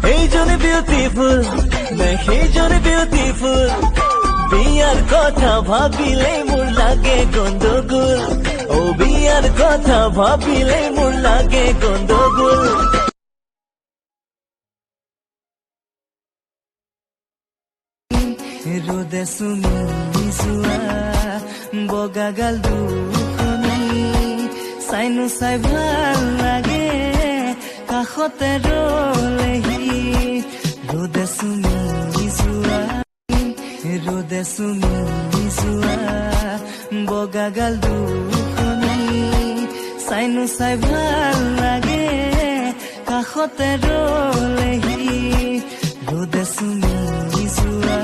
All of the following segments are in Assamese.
এইজনে বিউটিফুল না সেইজনে বিউটিফুল বিয়াৰ কথা ভাবিলে মোৰ লাগে গণ্ডগোল ও বিয়াৰ কথা ভাবিলে মোৰ লাগে গণ্ডগোল ৰোদে চুমি যোৱা বগাগাল দুখনি চাইনো চাই ভাল লাগে কাষতে ৰলেহি ৰ'দে চুমি যোৱা বগাগাল দুখনি চাইনো চাই ভাল লাগে কাষতে ৰলেহি ৰ'দে চুমি যোৱা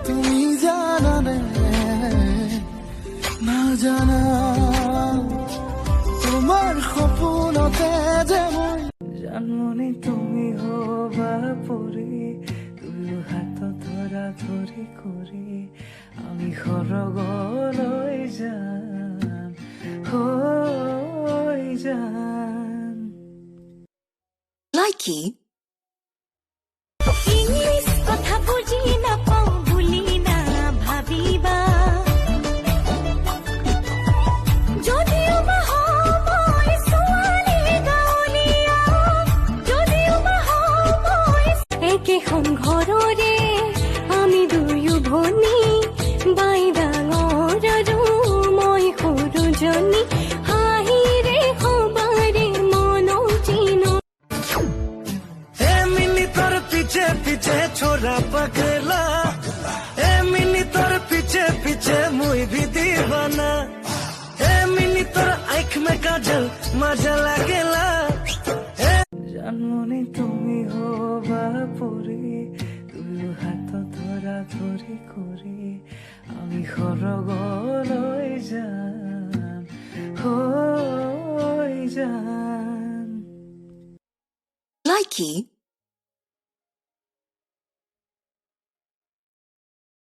তুমি জানানে নাজানা তোমাৰ সপোনতে যে মই জানমনি তুমি হবা পৰি দুয়ো হাত ধৰা ধৰি কৰি আমি সৰগলৈ যাম হৈ যাম Likey ইংলিছ কথা বুজি নাপাওঁ বুলি না ভাবিবা যদিও বা মই ছোৱালী গাঁৱলীয়া যদিও বা মই একেখন ঘৰৰে আমি দুয়ো ভনী বাই ডাঙৰ আৰু মই সৰুজনী হাঁহিৰে সবাৰে মনৰ চিন पीछे पीछे छोरा पगला ए मिनी तोर पीछे पीछे मुई भी दीवाना ए मिनी तोर आँख में काजल मजा लागेला জানমনি তুমি হবা পৰি দুয়ো হাত ধৰা ধৰি কৰি আমি সৰগলৈ যাম হৈ যাম Likey